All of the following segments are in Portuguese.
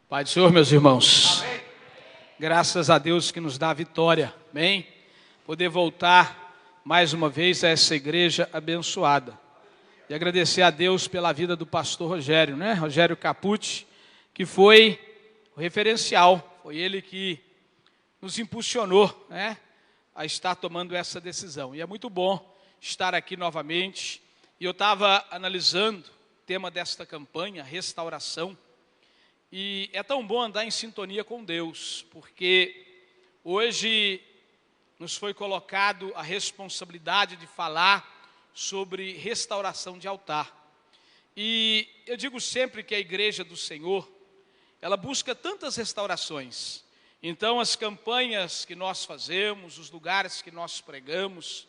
Pai do Senhor, meus irmãos. Amém. Graças a Deus que nos dá a vitória, amém? Poder voltar mais uma vez a essa igreja abençoada. E agradecer a Deus pela vida do pastor Rogério, né? Rogério Capucci, que foi o referencial, foi ele que nos impulsionou, né? A estar tomando essa decisão. E é muito bom estar aqui novamente. E eu estava analisando o tema desta campanha, restauração. E é tão bom andar em sintonia com Deus, porque hoje nos foi colocado a responsabilidade de falar sobre restauração de altar. E eu digo sempre que a igreja do Senhor, ela busca tantas restaurações. Então as campanhas que nós fazemos, os lugares que nós pregamos,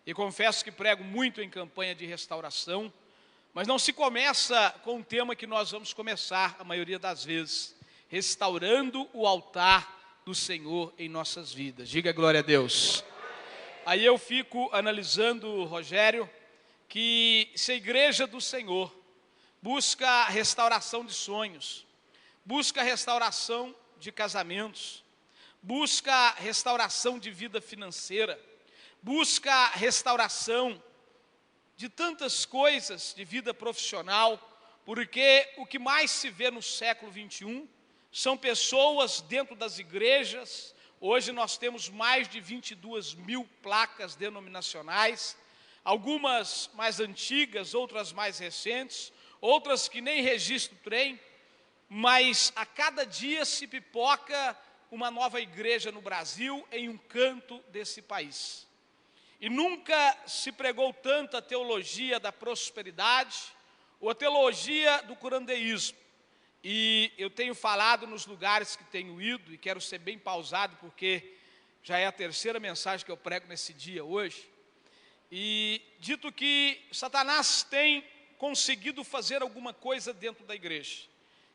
e confesso que prego muito em campanha de restauração, mas não se começa com o tema que nós vamos começar, a maioria das vezes, restaurando o altar do Senhor em nossas vidas. Diga glória a Deus. Aí eu fico analisando, Rogério, que se a igreja do Senhor busca restauração de sonhos, busca restauração de casamentos, busca restauração de vida financeira, busca restauração de tantas coisas de vida profissional, porque o que mais se vê no século 21 são pessoas dentro das igrejas. Hoje nós temos mais de 22 mil placas denominacionais, algumas mais antigas, outras mais recentes, outras que nem registro tem, mas a cada dia se pipoca uma nova igreja no Brasil, em um canto desse país. E nunca se pregou tanto a teologia da prosperidade ou a teologia do curandeísmo. E eu tenho falado nos lugares que tenho ido, e quero ser bem pausado, porque já é a terceira mensagem que eu prego nesse dia hoje. E dito que Satanás tem conseguido fazer alguma coisa dentro da igreja.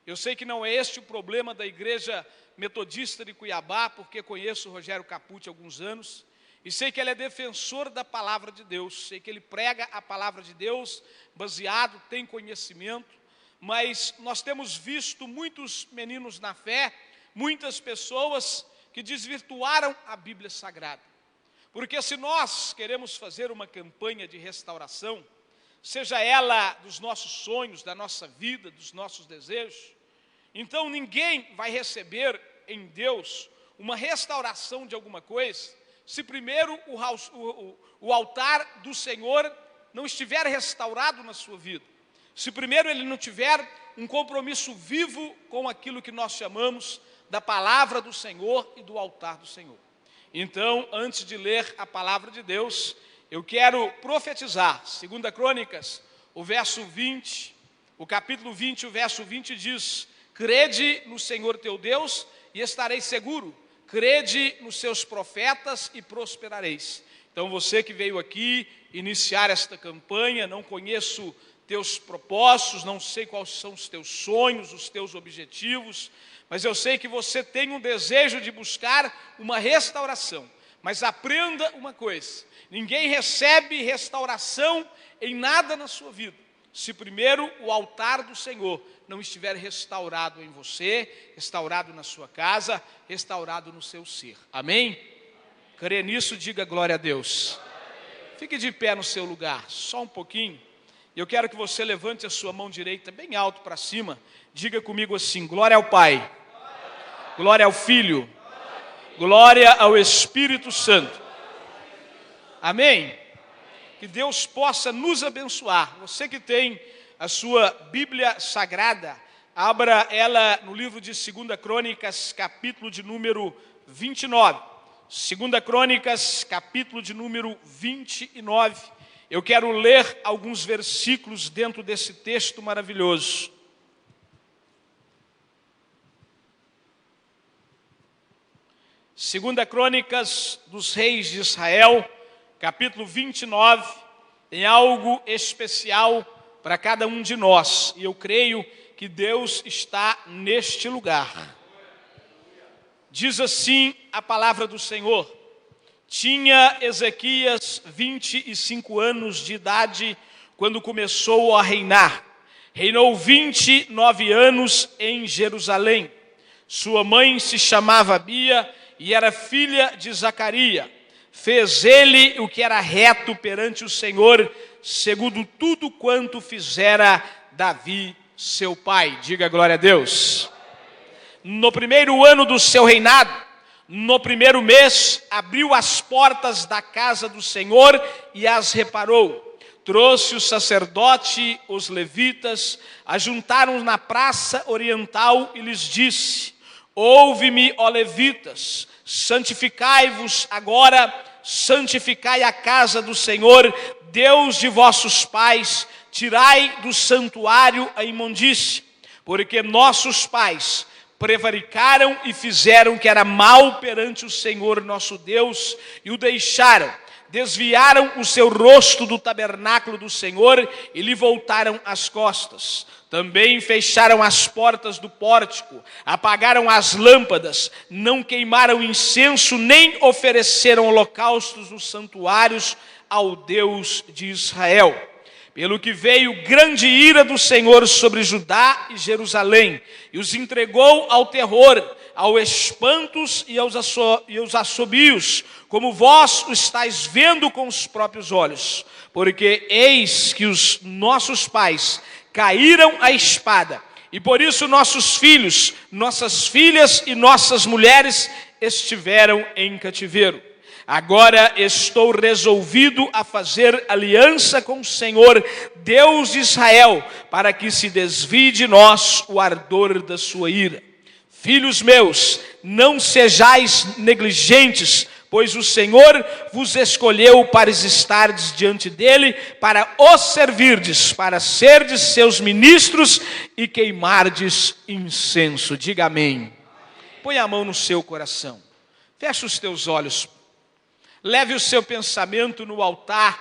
Eu sei que não é este o problema da igreja metodista de Cuiabá, porque conheço o Rogério Capucci há alguns anos, e sei que ele é defensor da palavra de Deus, sei que ele prega a palavra de Deus, baseado, tem conhecimento, mas nós temos visto muitos meninos na fé, muitas pessoas que desvirtuaram a Bíblia Sagrada. Porque se nós queremos fazer uma campanha de restauração, seja ela dos nossos sonhos, da nossa vida, dos nossos desejos, então ninguém vai receber em Deus uma restauração de alguma coisa, se primeiro o altar do Senhor não estiver restaurado na sua vida, se primeiro ele não tiver um compromisso vivo com aquilo que nós chamamos da palavra do Senhor e do altar do Senhor. Então, antes de ler a palavra de Deus, eu quero profetizar. 2 Crônicas, o verso 20, o capítulo 20, o verso 20 diz: crede no Senhor teu Deus e estareis seguro. Crede nos seus profetas e prosperareis. Então você que veio aqui iniciar esta campanha, não conheço teus propósitos, não sei quais são os teus sonhos, os teus objetivos, mas eu sei que você tem um desejo de buscar uma restauração. Mas aprenda uma coisa: ninguém recebe restauração em nada na sua vida, se primeiro o altar do Senhor não estiver restaurado em você, restaurado na sua casa, restaurado no seu ser. Amém? Crê nisso, diga glória a Deus. Fique de pé no seu lugar, só um pouquinho. Eu quero que você levante a sua mão direita bem alto para cima. Diga comigo assim: glória ao Pai, glória ao Filho, glória ao Espírito Santo. Amém? Que Deus possa nos abençoar. Você que tem a sua Bíblia Sagrada, abra ela no livro de 2 Crônicas, capítulo de número 29. 2 Crônicas, capítulo de número 29. Eu quero ler alguns versículos dentro desse texto maravilhoso. Segunda Crônicas dos Reis de Israel, capítulo 29, tem algo especial para cada um de nós, e eu creio que Deus está neste lugar. Diz assim a palavra do Senhor: tinha Ezequias 25 anos de idade quando começou a reinar. Reinou 29 anos em Jerusalém. Sua mãe se chamava Abia e era filha de Zacarias. Fez ele o que era reto perante o Senhor, segundo tudo quanto fizera Davi, seu pai. Diga glória a Deus. No primeiro ano do seu reinado, no primeiro mês, abriu as portas da casa do Senhor e as reparou. Trouxe o sacerdote, os levitas, ajuntaram na praça oriental e lhes disse: ouve-me, ó levitas, santificai-vos agora, santificai a casa do Senhor, Deus de vossos pais, tirai do santuário a imundície, porque nossos pais prevaricaram e fizeram que era mal perante o Senhor nosso Deus, e o deixaram, desviaram o seu rosto do tabernáculo do Senhor e lhe voltaram as costas. Também fecharam as portas do pórtico, apagaram as lâmpadas, não queimaram incenso, nem ofereceram holocaustos nos santuários ao Deus de Israel. Pelo que veio grande ira do Senhor sobre Judá e Jerusalém, e os entregou ao terror, aos espantos e aos assobios, como vós o estáis vendo com os próprios olhos. Porque eis que os nossos pais caíram à espada, e por isso nossos filhos, nossas filhas e nossas mulheres estiveram em cativeiro. Agora estou resolvido a fazer aliança com o Senhor, Deus de Israel, para que se desvie de nós o ardor da sua ira. Filhos meus, não sejais negligentes, pois o Senhor vos escolheu para estardes diante dele, para os servirdes, para serdes seus ministros e queimardes incenso. Diga amém. Põe a mão no seu coração. Feche os teus olhos. Leve o seu pensamento no altar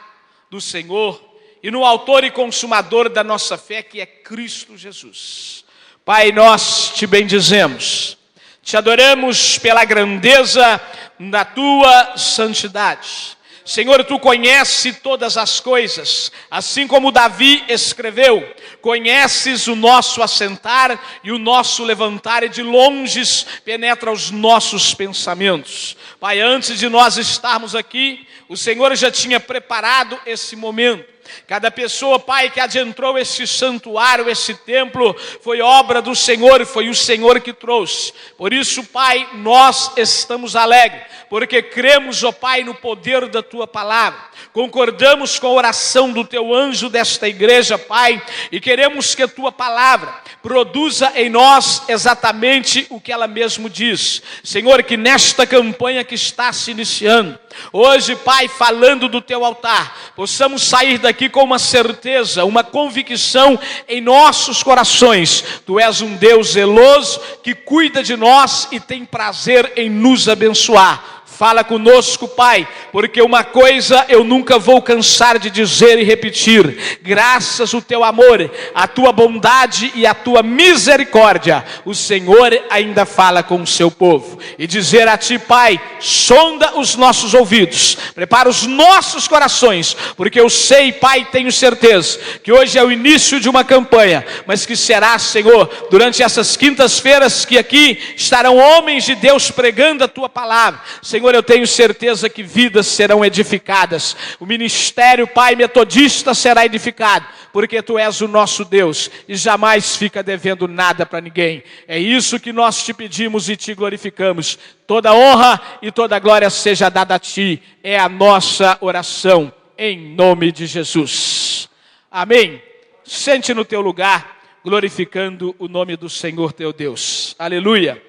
do Senhor e no autor e consumador da nossa fé, que é Cristo Jesus. Pai, nós te bendizemos, te adoramos pela grandeza da tua santidade. Senhor, tu conheces todas as coisas, assim como Davi escreveu, conheces o nosso assentar e o nosso levantar, e de longe penetra os nossos pensamentos. Pai, antes de nós estarmos aqui, o Senhor já tinha preparado esse momento. Cada pessoa, Pai, que adentrou esse santuário, esse templo, foi obra do Senhor, foi o Senhor que trouxe. Por isso, Pai, nós estamos alegres, porque cremos, ó Pai, no poder da Tua palavra. Concordamos com a oração do Teu anjo desta igreja, Pai, e queremos que a Tua palavra produza em nós exatamente o que ela mesmo diz. Senhor, que nesta campanha que está se iniciando, hoje, Pai, falando do Teu altar, possamos sair daqui com uma certeza, uma convicção em nossos corações. Tu és um Deus zeloso que cuida de nós e tem prazer em nos abençoar. Fala conosco, Pai, porque uma coisa eu nunca vou cansar de dizer e repetir: graças ao teu amor, a tua bondade e a tua misericórdia, o Senhor ainda fala com o seu povo. E dizer a ti, Pai, sonda os nossos ouvidos, prepara os nossos corações, porque eu sei, Pai, tenho certeza que hoje é o início de uma campanha, mas que será, Senhor, durante essas quintas-feiras que aqui estarão homens de Deus pregando a tua palavra. Senhor, eu tenho certeza que vidas serão edificadas. O ministério, Pai, metodista será edificado, porque Tu és o nosso Deus e jamais fica devendo nada para ninguém. É isso que nós te pedimos e te glorificamos. Toda honra e toda glória seja dada a Ti. É a nossa oração, em nome de Jesus. Amém. Sente no teu lugar, glorificando o nome do Senhor teu Deus. Aleluia.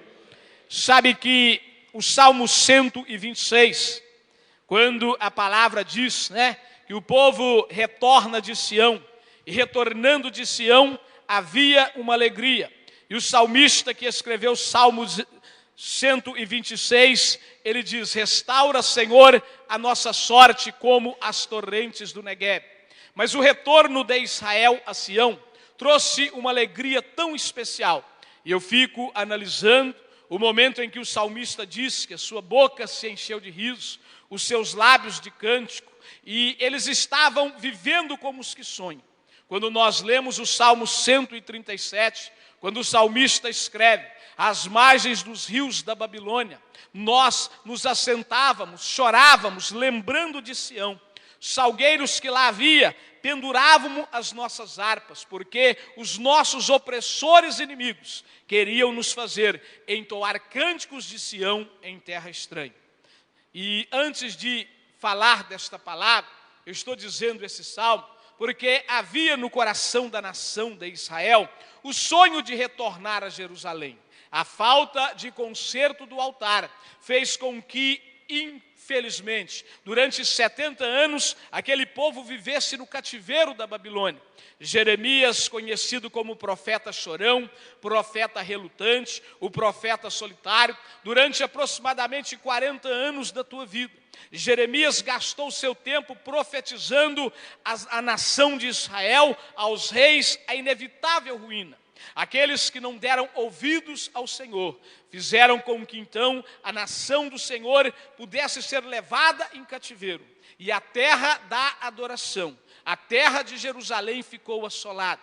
Sabe que o Salmo 126, quando a palavra diz, que o povo retorna de Sião, e retornando de Sião, havia uma alegria. E o salmista que escreveu o Salmo 126, ele diz: restaura, Senhor, a nossa sorte como as torrentes do Negueb. Mas o retorno de Israel a Sião trouxe uma alegria tão especial. E eu fico analisando o momento em que o salmista diz que a sua boca se encheu de riso, os seus lábios de cântico, e eles estavam vivendo como os que sonham. Quando nós lemos o Salmo 137, quando o salmista escreve: às margens dos rios da Babilônia, nós nos assentávamos, chorávamos, lembrando de Sião. Salgueiros que lá havia, pendurávamos as nossas harpas, porque os nossos opressores inimigos queriam nos fazer entoar cânticos de Sião em terra estranha. E antes de falar desta palavra, eu estou dizendo esse salmo, porque havia no coração da nação de Israel o sonho de retornar a Jerusalém. A falta de conserto do altar fez com que, infelizmente, durante 70 anos, aquele povo vivesse no cativeiro da Babilônia. Jeremias, conhecido como profeta chorão, profeta relutante, o profeta solitário, durante aproximadamente 40 anos da tua vida, Jeremias gastou seu tempo profetizando a nação de Israel, aos reis, a inevitável ruína. Aqueles que não deram ouvidos ao Senhor, fizeram com que então a nação do Senhor pudesse ser levada em cativeiro. E a terra da adoração, a terra de Jerusalém ficou assolada.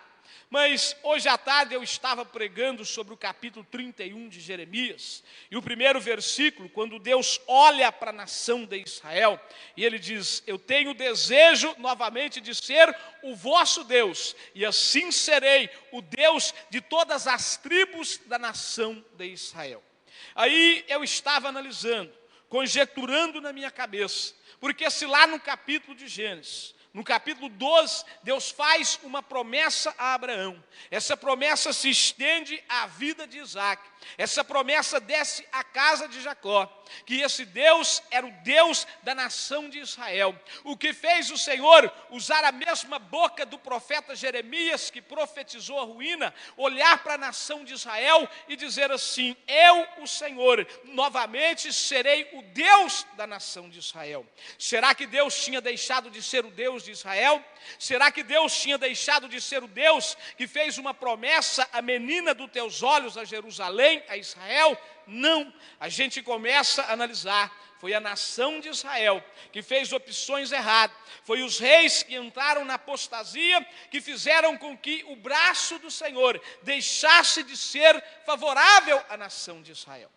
Mas hoje à tarde eu estava pregando sobre o capítulo 31 de Jeremias. E o primeiro versículo, quando Deus olha para a nação de Israel, e ele diz: eu tenho desejo novamente de ser o vosso Deus, e assim serei o Deus de todas as tribos da nação de Israel. Aí eu estava analisando, conjecturando na minha cabeça, porque se lá no capítulo de Gênesis, no capítulo 12, Deus faz uma promessa a Abraão. Essa promessa se estende à vida de Isaac. Essa promessa desce à casa de Jacó, que esse Deus era o Deus da nação de Israel. O que fez o Senhor usar a mesma boca do profeta Jeremias, que profetizou a ruína, olhar para a nação de Israel e dizer assim: eu, o Senhor, novamente serei o Deus da nação de Israel. Será que Deus tinha deixado de ser o Deus de Israel? Será que Deus tinha deixado de ser o Deus que fez uma promessa: a menina dos teus olhos, a Jerusalém, a Israel? Não. A gente começa a analisar. Foi a nação de Israel que fez opções erradas. Foi os reis que entraram na apostasia que fizeram com que o braço do Senhor deixasse de ser favorável à nação de Israel.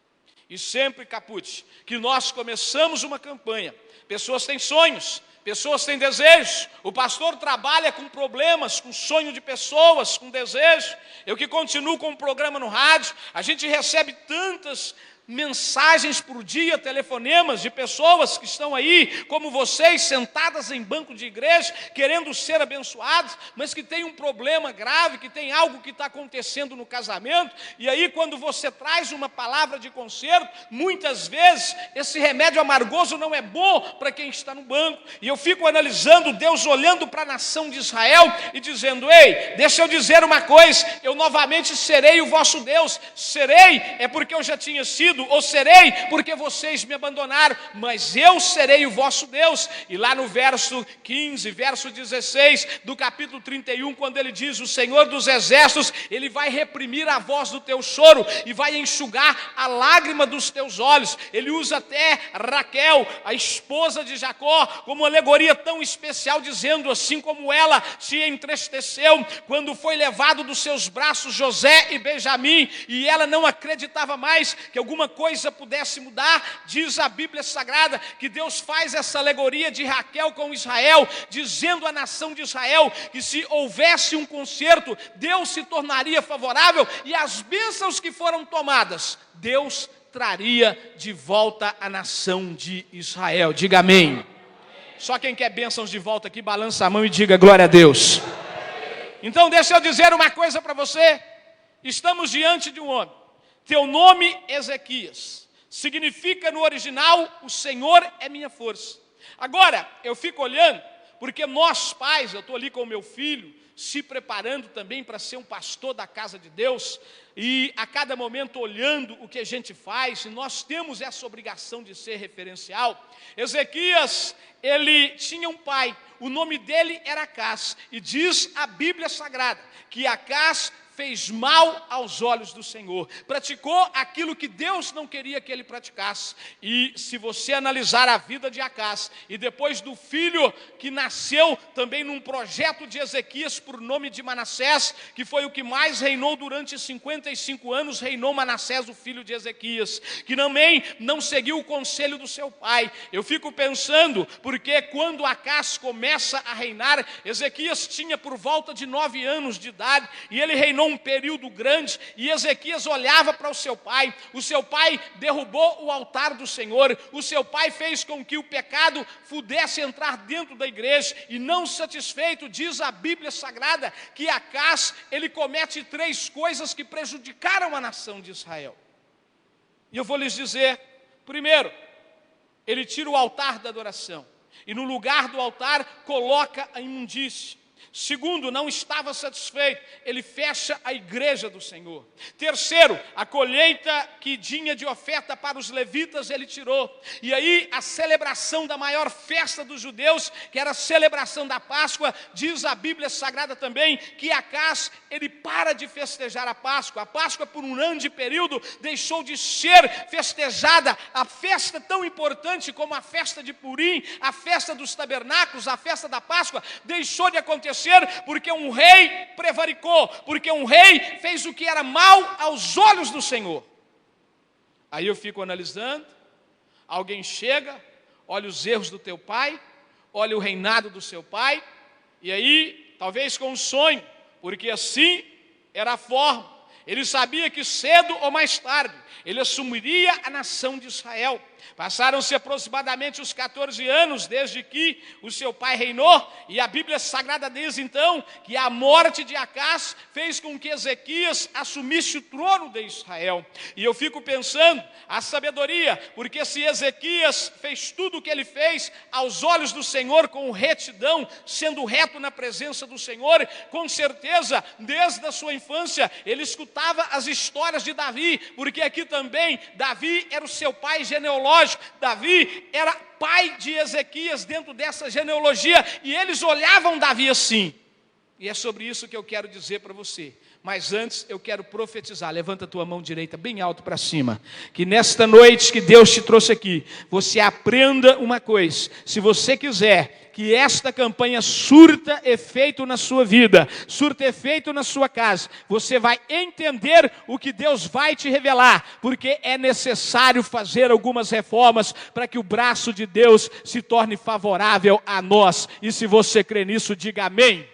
E sempre, Caput, que nós começamos uma campanha, pessoas têm sonhos, pessoas têm desejos, o pastor trabalha com problemas, com sonho de pessoas, com desejo. Eu que continuo com o programa no rádio, a gente recebe tantas mensagens por dia, telefonemas de pessoas que estão aí, como vocês, sentadas em banco de igreja, querendo ser abençoados, mas que tem um problema grave, que tem algo que está acontecendo no casamento. E aí quando você traz uma palavra de conserto, muitas vezes esse remédio amargoso não é bom para quem está no banco. E eu fico analisando Deus olhando para a nação de Israel e dizendo: ei, deixa eu dizer uma coisa, eu novamente serei o vosso Deus. Serei é porque eu já tinha sido, ou serei porque vocês me abandonaram, mas eu serei o vosso Deus. E lá no verso 15, verso 16 do capítulo 31, quando ele diz: o Senhor dos exércitos, ele vai reprimir a voz do teu choro e vai enxugar a lágrima dos teus olhos. Ele usa até Raquel, a esposa de Jacó, como uma alegoria tão especial, dizendo: assim como ela se entristeceu quando foi levado dos seus braços José e Benjamim, e ela não acreditava mais que alguma coisa pudesse mudar, diz a Bíblia Sagrada que Deus faz essa alegoria de Raquel com Israel, dizendo à nação de Israel que se houvesse um conserto, Deus se tornaria favorável, e as bênçãos que foram tomadas, Deus traria de volta a nação de Israel. Diga amém. Só quem quer bênçãos de volta aqui, balança a mão e diga glória a Deus. Então deixa eu dizer uma coisa para você. Estamos diante de um homem. Teu nome, Ezequias, significa no original: o Senhor é minha força. Agora, eu fico olhando, porque nós pais, eu estou ali com o meu filho, se preparando também para ser um pastor da casa de Deus, e a cada momento olhando o que a gente faz, e nós temos essa obrigação de ser referencial. Ezequias, ele tinha um pai, o nome dele era Acás, e diz a Bíblia Sagrada que Acás fez mal aos olhos do Senhor, praticou aquilo que Deus não queria que ele praticasse. E se você analisar a vida de Acás, e depois do filho que nasceu também num projeto de Ezequias por nome de Manassés, que foi o que mais reinou durante 55 anos, reinou Manassés, o filho de Ezequias, que também não seguiu o conselho do seu pai. Eu fico pensando, porque quando Acás começa a reinar, Ezequias tinha por volta de 9 anos de idade, e ele reinou um período grande, e Ezequias olhava para o seu pai derrubou o altar do Senhor, o seu pai fez com que o pecado pudesse entrar dentro da igreja, e não satisfeito, diz a Bíblia Sagrada, que Acás, ele comete 3 coisas que prejudicaram a nação de Israel. E eu vou lhes dizer, primeiro, ele tira o altar da adoração, e no lugar do altar coloca a imundície. Segundo, não estava satisfeito, ele fecha a igreja do Senhor. Terceiro, a colheita que tinha de oferta para os levitas ele tirou. E aí a celebração da maior festa dos judeus, que era a celebração da Páscoa, diz a Bíblia Sagrada também, que Acás, ele para de festejar a Páscoa. A Páscoa por um grande período deixou de ser festejada. A festa tão importante como a festa de Purim, a festa dos tabernáculos, a festa da Páscoa, deixou de acontecer porque um rei prevaricou, porque um rei fez o que era mal aos olhos do Senhor. Aí eu fico analisando, alguém chega, olha os erros do teu pai, olha o reinado do seu pai, e aí, talvez com um sonho, porque assim era a forma, ele sabia que cedo ou mais tarde, ele assumiria a nação de Israel. Passaram-se aproximadamente os 14 anos desde que o seu pai reinou, e a Bíblia Sagrada diz então que a morte de Acás fez com que Ezequias assumisse o trono de Israel. E eu fico pensando, a sabedoria, porque se Ezequias fez tudo o que ele fez aos olhos do Senhor com retidão, sendo reto na presença do Senhor, com certeza, desde a sua infância, ele escutava as histórias de Davi, porque aqui também Davi era o seu pai genealógico. Davi era pai de Ezequias dentro dessa genealogia, e eles olhavam Davi assim. E é sobre isso que eu quero dizer para você. Mas antes eu quero profetizar. Levanta a tua mão direita bem alto para cima. Que nesta noite que Deus te trouxe aqui, você aprenda uma coisa. Se você quiser que esta campanha surta efeito na sua vida, surta efeito na sua casa, você vai entender o que Deus vai te revelar, porque é necessário fazer algumas reformas para que o braço de Deus se torne favorável a nós. E se você crê nisso, diga amém.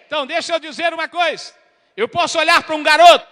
Então deixa eu dizer uma coisa. Eu posso olhar para um garoto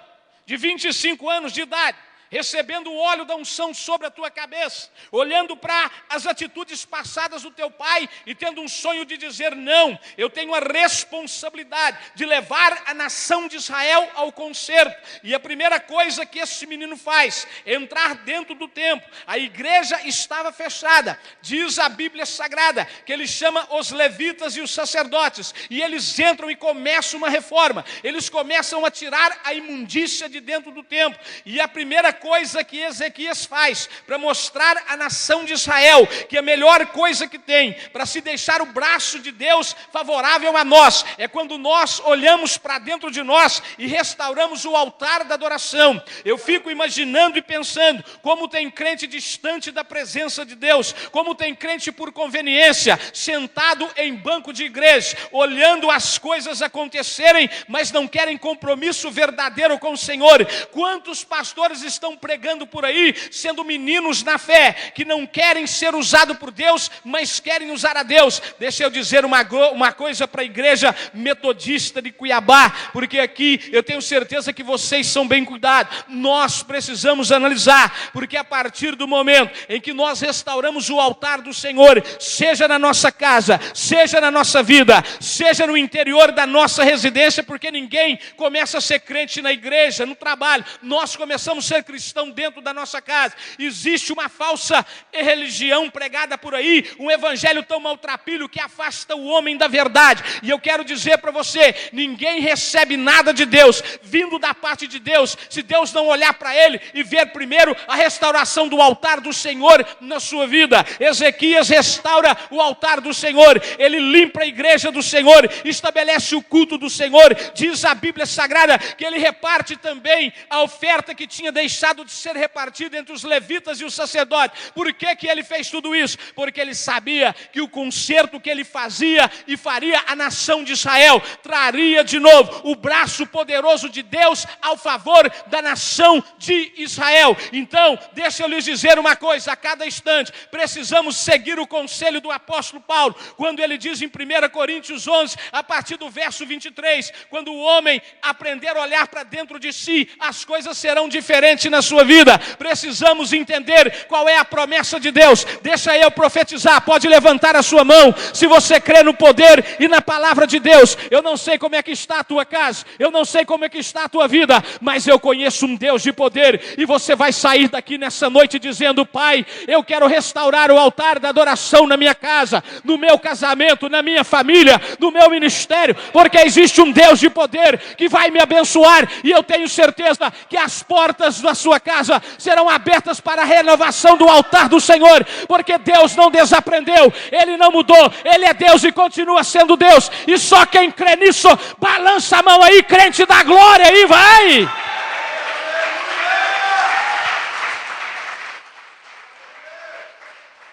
de 25 anos de idade, recebendo o óleo da unção sobre a tua cabeça, olhando para as atitudes passadas do teu pai e tendo um sonho de dizer: não, eu tenho a responsabilidade de levar a nação de Israel ao concerto. E a primeira coisa que esse menino faz é entrar dentro do templo. A igreja estava fechada, diz a Bíblia Sagrada que ele chama os levitas e os sacerdotes, e eles entram e começam uma reforma. Eles começam a tirar a imundícia de dentro do templo, e a primeira coisa que Ezequias faz para mostrar à nação de Israel que a melhor coisa que tem para se deixar o braço de Deus favorável a nós é quando nós olhamos para dentro de nós e restauramos o altar da adoração. Eu fico imaginando e pensando como tem crente distante da presença de Deus, como tem crente por conveniência, sentado em banco de igreja, olhando as coisas acontecerem, mas não querem compromisso verdadeiro com o Senhor. Quantos pastores estão pregando por aí, sendo meninos na fé, que não querem ser usados por Deus, mas querem usar a Deus? Deixa eu dizer uma coisa para a igreja metodista de Cuiabá, porque aqui eu tenho certeza que vocês são bem cuidados. Nós precisamos analisar, porque a partir do momento em que nós restauramos o altar do Senhor, seja na nossa casa, seja na nossa vida, seja no interior da nossa residência, porque ninguém começa a ser crente na igreja, no trabalho, nós começamos a ser cristãos cristão dentro da nossa casa. Existe uma falsa religião pregada por aí, um evangelho tão maltrapilho que afasta o homem da verdade. E eu quero dizer para você, ninguém recebe nada de Deus, vindo da parte de Deus, se Deus não olhar para ele e ver primeiro a restauração do altar do Senhor na sua vida. Ezequias restaura o altar do Senhor, ele limpa a igreja do Senhor, estabelece o culto do Senhor. Diz a Bíblia Sagrada que ele reparte também a oferta que tinha deixado de ser repartida entre os levitas e os sacerdotes. Por que ele fez tudo isso? Porque ele sabia que o conserto que ele fazia e faria a nação de Israel traria de novo o braço poderoso de Deus ao favor da nação de Israel. Então, deixa eu lhes dizer uma coisa, a cada instante precisamos seguir o conselho do apóstolo Paulo, quando ele diz em 1 Coríntios 11, a partir do verso 23, quando o homem aprender a olhar para dentro de si, as coisas serão diferentes na sua vida. Precisamos entender qual é a promessa de Deus. Deixa eu profetizar, pode levantar a sua mão, se você crê no poder e na palavra de Deus. Eu não sei como é que está a tua casa, eu não sei como é que está a tua vida, mas eu conheço um Deus de poder, e você vai sair daqui nessa noite dizendo: Pai, eu quero restaurar o altar da adoração na minha casa, no meu casamento, na minha família, no meu ministério, porque existe um Deus de poder que vai me abençoar, e eu tenho certeza que as portas da sua casa serão abertas para a renovação do altar do Senhor, porque Deus não desaprendeu, Ele não mudou, Ele é Deus e continua sendo Deus, e só quem crê nisso, balança a mão aí, crente da glória aí, vai!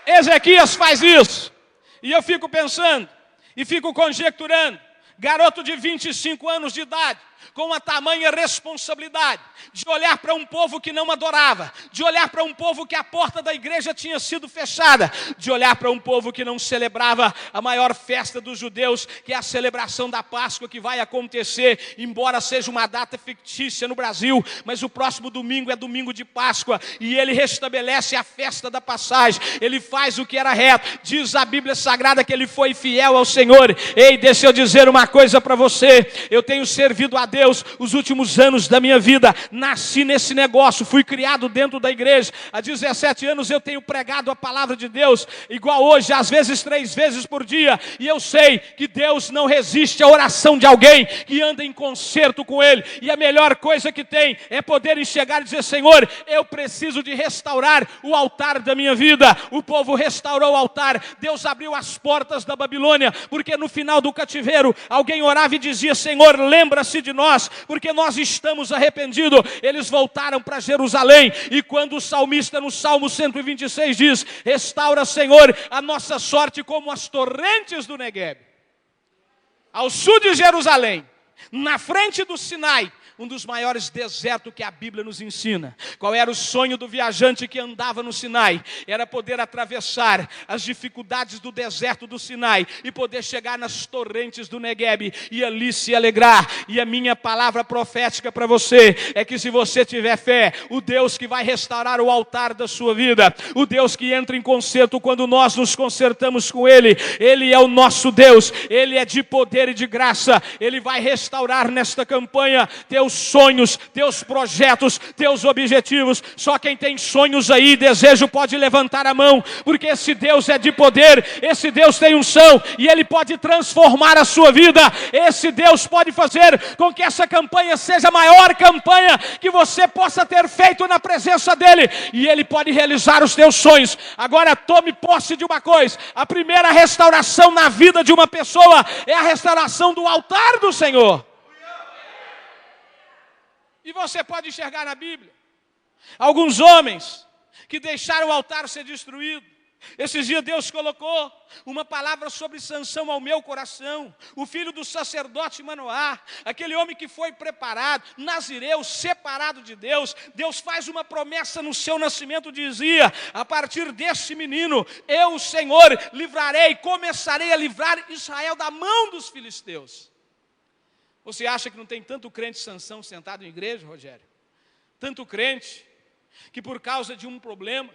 Ezequias faz isso, e eu fico pensando, e fico conjecturando, garoto de 25 anos de idade, com a tamanha responsabilidade de olhar para um povo que não adorava, de olhar para um povo que a porta da igreja tinha sido fechada, de olhar para um povo que não celebrava a maior festa dos judeus, que é a celebração da Páscoa, que vai acontecer, embora seja uma data fictícia no Brasil, mas o próximo domingo é domingo de Páscoa, e ele restabelece a festa da passagem, ele faz o que era reto. Diz a Bíblia Sagrada que ele foi fiel ao Senhor. Ei, deixa eu dizer uma coisa para você, eu tenho servido a Deus os últimos anos da minha vida, nasci nesse negócio, fui criado dentro da igreja, há 17 anos eu tenho pregado a palavra de Deus, igual hoje, às vezes 3 vezes por dia, e eu sei que Deus não resiste à oração de alguém que anda em concerto com Ele, e a melhor coisa que tem é poder enxergar e dizer: Senhor, eu preciso de restaurar o altar da minha vida. O povo restaurou o altar, Deus abriu as portas da Babilônia, porque no final do cativeiro, alguém orava e dizia: Senhor, lembra-se de nós, porque nós estamos arrependidos. Eles voltaram para Jerusalém, e quando o salmista no Salmo 126 diz: restaura, Senhor, a nossa sorte como as torrentes do Negueb. Ao sul de Jerusalém, na frente do Sinai, um dos maiores desertos que a Bíblia nos ensina. Qual era o sonho do viajante que andava no Sinai? Era poder atravessar as dificuldades do deserto do Sinai e poder chegar nas torrentes do Negueb e ali se alegrar. E a minha palavra profética para você é que, se você tiver fé, o Deus que vai restaurar o altar da sua vida, o Deus que entra em concerto quando nós nos concertamos com Ele, Ele é o nosso Deus, Ele é de poder e de graça. Ele vai restaurar nesta campanha teus sonhos, teus projetos, teus objetivos. Só quem tem sonhos aí, desejo, pode levantar a mão, porque esse Deus é de poder, esse Deus tem unção, e Ele pode transformar a sua vida. Esse Deus pode fazer com que essa campanha seja a maior campanha que você possa ter feito na presença dEle, e Ele pode realizar os teus sonhos. Agora tome posse de uma coisa: a primeira restauração na vida de uma pessoa é a restauração do altar do Senhor. E você pode enxergar na Bíblia alguns homens que deixaram o altar ser destruído. Esses dias Deus colocou uma palavra sobre Sansão ao meu coração, o filho do sacerdote Manoá, aquele homem que foi preparado, nazireu, separado de Deus. Deus faz uma promessa no seu nascimento, dizia: a partir desse menino, eu, o Senhor, livrarei, começarei a livrar Israel da mão dos filisteus. Você acha que não tem tanto crente Sansão sentado em igreja, Rogério? Tanto crente que, por causa de um problema,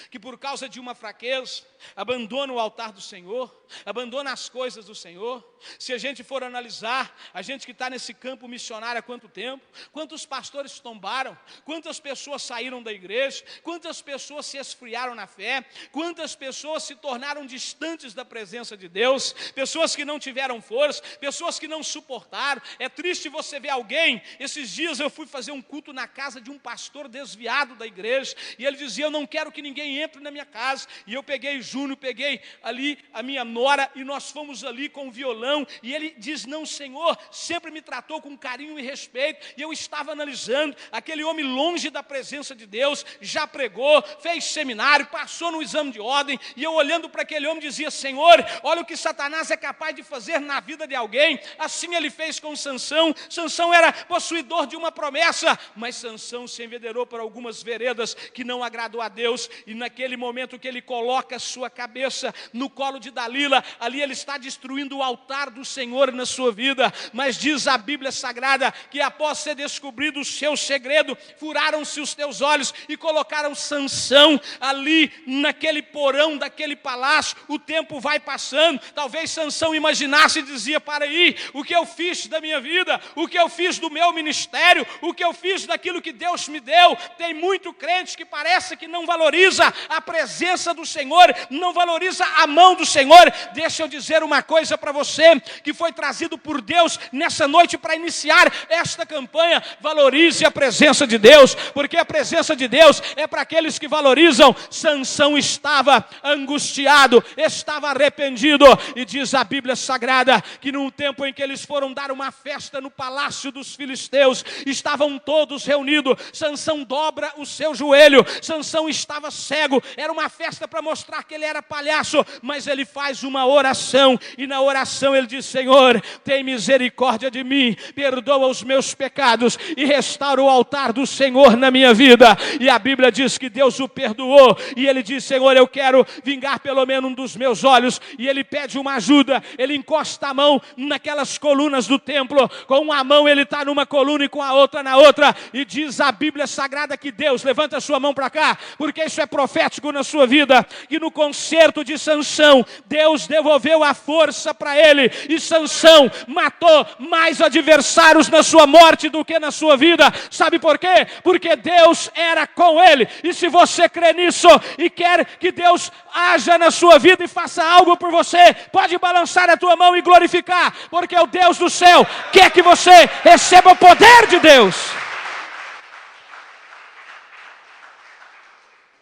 que por causa de uma fraqueza, abandona o altar do Senhor, abandona as coisas do Senhor. Se a gente for analisar, a gente que está nesse campo missionário há quanto tempo, quantos pastores tombaram, quantas pessoas saíram da igreja, quantas pessoas se esfriaram na fé, quantas pessoas se tornaram distantes da presença de Deus, pessoas que não tiveram força, pessoas que não suportaram. É triste você ver alguém. Esses dias eu fui fazer um culto na casa de um pastor desviado da igreja, e ele dizia: eu não quero que ninguém entre na minha casa. E eu peguei Júnior, peguei ali a minha nora, e nós fomos ali com o violão, e ele diz: não, Senhor sempre me tratou com carinho e respeito. E eu estava analisando, aquele homem longe da presença de Deus, já pregou, fez seminário, passou no exame de ordem, e eu olhando para aquele homem dizia: Senhor, olha o que Satanás é capaz de fazer na vida de alguém. Assim ele fez com Sansão. Sansão era possuidor de uma promessa, mas Sansão se enveredou por algumas veredas que não agradou a Deus, e naquele momento que ele coloca a sua cabeça no colo de Dalila, ali ele está destruindo o altar do Senhor na sua vida. Mas diz a Bíblia Sagrada que após ser descobrido o seu segredo, furaram-se os teus olhos e colocaram Sansão ali naquele porão daquele palácio. O tempo vai passando, talvez Sansão imaginasse e dizia: para aí, o que eu fiz da minha vida, o que eu fiz do meu ministério, o que eu fiz daquilo que Deus me deu. Tem muito crente que parece que não valoriza a presença do Senhor, não valoriza a mão do Senhor. Deixa eu dizer uma coisa para você, que foi trazido por Deus nessa noite para iniciar esta campanha: valorize a presença de Deus, porque a presença de Deus é para aqueles que valorizam. Sansão estava angustiado, estava arrependido, e diz a Bíblia Sagrada que num tempo em que eles foram dar uma festa no palácio dos filisteus, estavam todos reunidos. Sansão dobra o seu joelho. Sansão estava cego, era uma festa para mostrar que ele era palhaço, mas ele faz uma oração, e na oração ele diz: Senhor, tem misericórdia de mim, perdoa os meus pecados e restaura o altar do Senhor na minha vida. E a Bíblia diz que Deus o perdoou, e ele diz: Senhor, eu quero vingar pelo menos um dos meus olhos. E ele pede uma ajuda, ele encosta a mão naquelas colunas do templo, com uma mão ele está numa coluna e com a outra na outra, e diz a Bíblia Sagrada que Deus, levanta a sua mão para cá, porque isso é profético na sua vida, que no concerto de Sansão, Deus devolveu a força para ele, e Sansão matou mais adversários na sua morte do que na sua vida. Sabe por quê? Porque Deus era com ele. E se você crê nisso e quer que Deus haja na sua vida e faça algo por você, pode balançar a tua mão e glorificar, porque o Deus do céu quer que você receba o poder de Deus.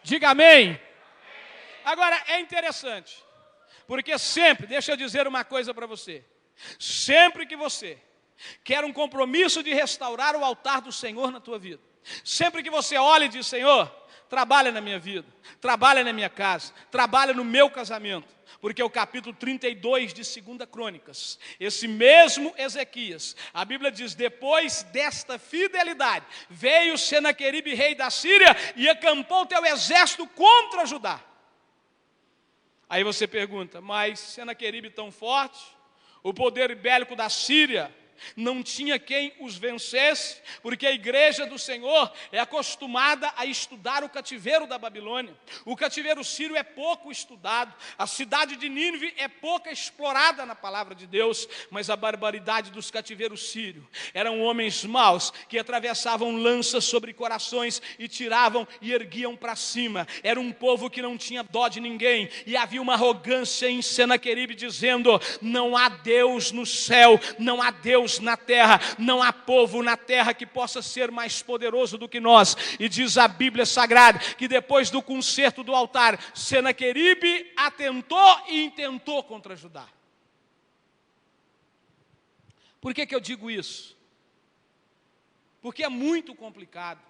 Diga amém. Agora é interessante, porque sempre, deixa eu dizer uma coisa para você, sempre que você quer um compromisso de restaurar o altar do Senhor na tua vida, sempre que você olha e diz: Senhor, trabalha na minha vida, trabalha na minha casa, trabalha no meu casamento, porque o capítulo 32 de 2 Crônicas, esse mesmo Ezequias, a Bíblia diz: depois desta fidelidade, veio Senaqueribe, rei da Síria, e acampou teu exército contra Judá. Aí você pergunta: mas Senaqueribe tão forte, o poder bélico da Síria não tinha quem os vencesse, porque a igreja do Senhor é acostumada a estudar o cativeiro da Babilônia. O cativeiro sírio é pouco estudado, a cidade de Nínive é pouco explorada na palavra de Deus, mas a barbaridade dos cativeiros sírios eram homens maus que atravessavam lanças sobre corações e tiravam e erguiam para cima. Era um povo que não tinha dó de ninguém, e havia uma arrogância em Senaqueribe dizendo: não há Deus no céu, não há Deus na terra, não há povo na terra que possa ser mais poderoso do que nós. E diz a Bíblia Sagrada que depois do concerto do altar, Senaqueribe atentou e intentou contra Judá. Por que eu digo isso? Porque é muito complicado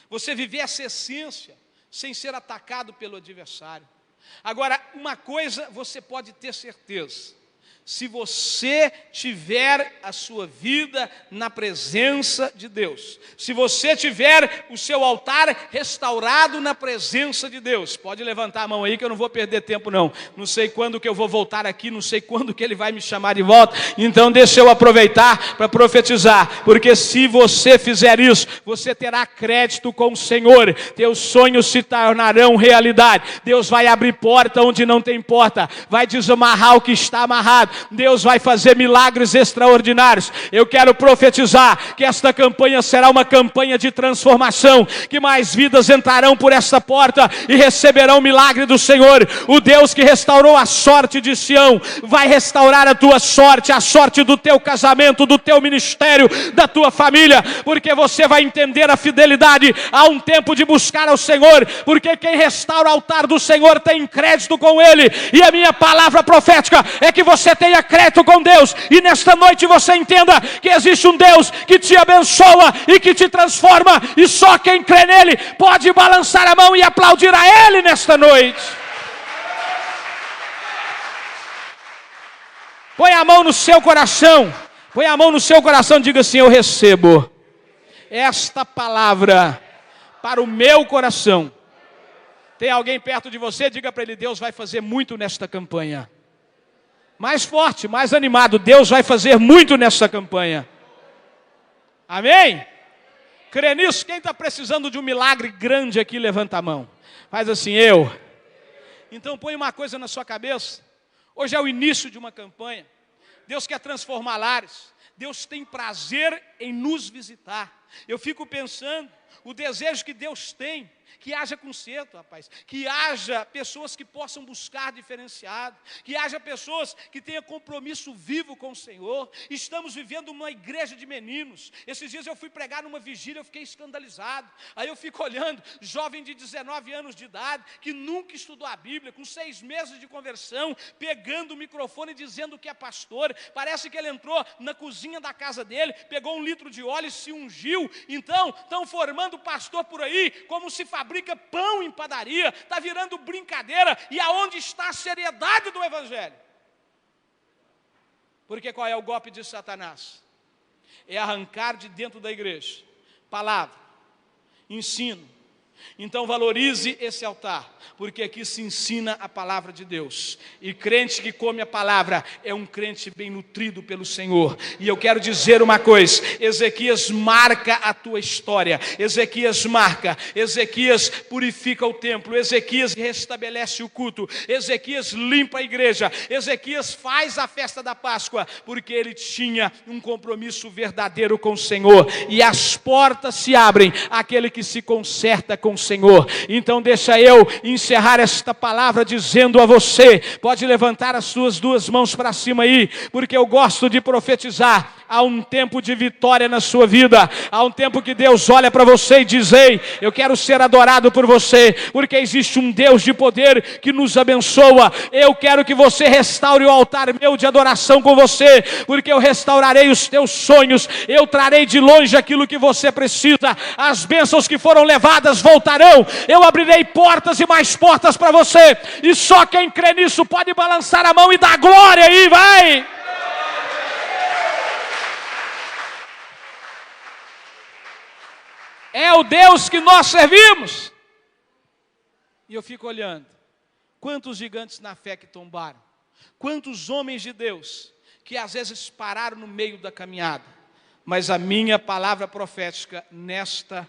você viver essa essência sem ser atacado pelo adversário. Agora, uma coisa você pode ter certeza: se você tiver a sua vida na presença de Deus, se você tiver o seu altar restaurado na presença de Deus. Pode levantar a mão aí que eu não vou perder tempo não. Não sei quando que eu vou voltar aqui, não sei quando que ele vai me chamar de volta. Então deixa eu aproveitar para profetizar, porque se você fizer isso, você terá crédito com o Senhor. Teus sonhos se tornarão realidade. Deus vai abrir porta onde não tem porta, vai desamarrar o que está amarrado. Deus vai fazer milagres extraordinários. Eu quero profetizar que esta campanha será uma campanha de transformação, que mais vidas entrarão por esta porta e receberão o milagre do Senhor. O Deus que restaurou a sorte de Sião vai restaurar a tua sorte, a sorte do teu casamento, do teu ministério, da tua família, porque você vai entender a fidelidade. Há um tempo de buscar ao Senhor, porque quem restaura o altar do Senhor tem crédito com Ele. E a minha palavra profética é que você tenha crédito com Deus, e nesta noite você entenda que existe um Deus que te abençoa e que te transforma, e só quem crê nele pode balançar a mão e aplaudir a Ele nesta noite. Põe a mão no seu coração, põe a mão no seu coração e diga assim: eu recebo esta palavra para o meu coração. Tem alguém perto de você? Diga para ele: Deus vai fazer muito nesta campanha. Mais forte, mais animado: Deus vai fazer muito nessa campanha. Amém? Crê nisso? Quem está precisando de um milagre grande aqui, levanta a mão. Faz assim: eu. Então põe uma coisa na sua cabeça. Hoje é o início de uma campanha. Deus quer transformar lares. Deus tem prazer em nos visitar. Eu fico pensando, o desejo que Deus tem, que haja conserto, rapaz, que haja pessoas que possam buscar diferenciado, que haja pessoas que tenham compromisso vivo com o Senhor. Estamos vivendo uma igreja de meninos. Esses dias eu fui pregar numa vigília, eu fiquei escandalizado. Aí eu fico olhando, jovem de 19 anos de idade, que nunca estudou a Bíblia, com 6 meses de conversão, pegando o microfone e dizendo que é pastor. Parece que ele entrou na cozinha da casa dele, pegou 1 litro de óleo e se ungiu. Então, estão formando pastor por aí, como se fabrica pão em padaria, está virando brincadeira. E aonde está a seriedade do Evangelho? Porque qual é o golpe de Satanás? É arrancar de dentro da igreja palavra, ensino. Então valorize esse altar, porque aqui se ensina a palavra de Deus. E crente que come a palavra é um crente bem nutrido pelo Senhor. E eu quero dizer uma coisa: Ezequias marca a tua história. Ezequias marca. Ezequias purifica o templo. Ezequias restabelece o culto. Ezequias limpa a igreja. Ezequias faz a festa da Páscoa, porque ele tinha um compromisso verdadeiro com o Senhor. E as portas se abrem àquele que se conserta com o Senhor. Então deixa eu encerrar esta palavra dizendo a você, pode levantar as suas 2 mãos para cima aí, porque eu gosto de profetizar. Há um tempo de vitória na sua vida. Há um tempo que Deus olha para você e diz: ei, eu quero ser adorado por você, porque existe um Deus de poder que nos abençoa. Eu quero que você restaure o altar meu de adoração com você, porque eu restaurarei os teus sonhos. Eu trarei de longe aquilo que você precisa. As bênçãos que foram levadas voltarão. Eu abrirei portas e mais portas para você. E só quem crê nisso pode balançar a mão e dar glória aí, vai! É o Deus que nós servimos. E eu fico olhando, quantos gigantes na fé que tombaram, quantos homens de Deus que às vezes pararam no meio da caminhada. Mas a minha palavra profética nesta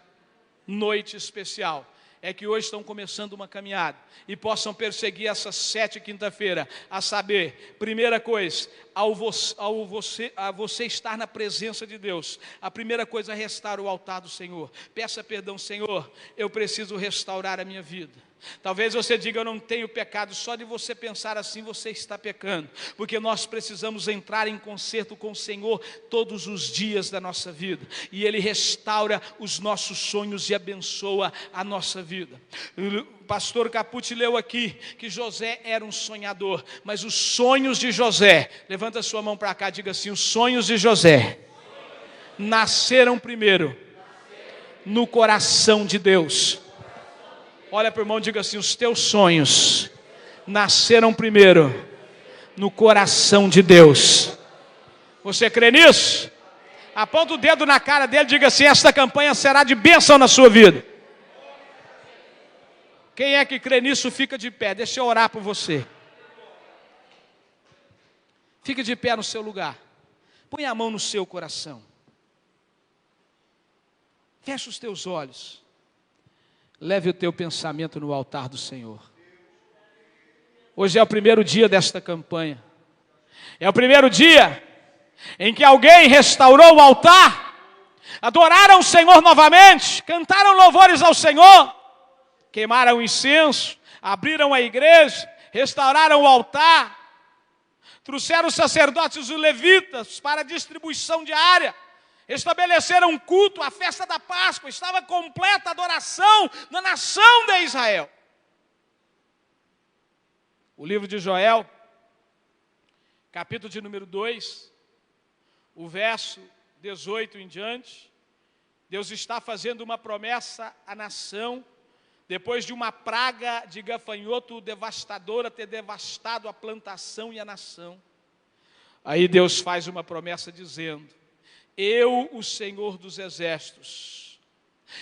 noite especial é que hoje estão começando uma caminhada e possam perseguir essas 7 quinta-feira, a saber, primeira coisa, ao você estar na presença de Deus, a primeira coisa é restaurar o altar do Senhor. Peça perdão: Senhor, eu preciso restaurar a minha vida. Talvez você diga: eu não tenho pecado. Só de você pensar assim você está pecando, porque nós precisamos entrar em conserto com o Senhor todos os dias da nossa vida, e Ele restaura os nossos sonhos e abençoa a nossa vida. O pastor Capucci leu aqui que José era um sonhador, mas os sonhos de José, levanta a sua mão para cá, diga assim: os sonhos de José nasceram primeiro no coração de Deus. Olha para o irmão e diga assim: os teus sonhos nasceram primeiro no coração de Deus. Você crê nisso? Aponta o dedo na cara dele e diga assim: esta campanha será de bênção na sua vida. Quem é que crê nisso, fica de pé. Deixa eu orar por você. Fica de pé no seu lugar. Põe a mão no seu coração. Fecha os teus olhos. Leve o teu pensamento no altar do Senhor. Hoje é o primeiro dia desta campanha. É o primeiro dia em que alguém restaurou o altar, adoraram o Senhor novamente, cantaram louvores ao Senhor, queimaram incenso, abriram a igreja, restauraram o altar, trouxeram os sacerdotes e os levitas para a distribuição diária, estabeleceram um culto, a festa da Páscoa, estava completa a adoração na nação de Israel. O livro de Joel, capítulo de número 2, o verso 18 em diante, Deus está fazendo uma promessa à nação, depois de uma praga de gafanhoto devastadora ter devastado a plantação e a nação. Aí Deus faz uma promessa dizendo: eu, o Senhor dos exércitos,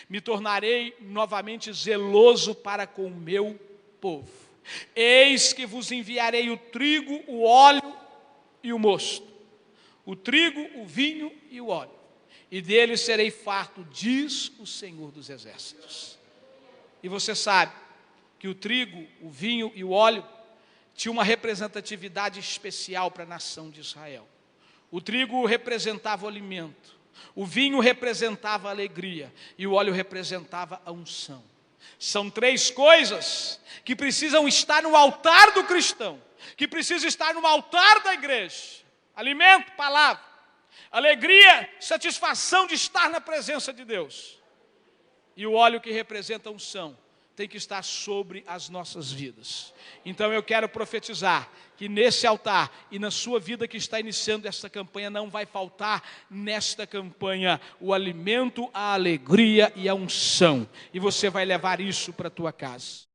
me tornarei novamente zeloso para com o meu povo. Eis que vos enviarei o trigo, o óleo e o mosto, o trigo, o vinho e o óleo, e dele serei farto, diz o Senhor dos exércitos. E você sabe que o trigo, o vinho e o óleo tinha uma representatividade especial para a nação de Israel. O trigo representava o alimento, o vinho representava a alegria e o óleo representava a unção. São três coisas que precisam estar no altar do cristão, que precisam estar no altar da igreja: alimento, palavra, alegria, satisfação de estar na presença de Deus, e o óleo que representa a unção tem que estar sobre as nossas vidas. Então eu quero profetizar que nesse altar e na sua vida que está iniciando esta campanha, não vai faltar nesta campanha o alimento, a alegria e a unção, e você vai levar isso para a tua casa.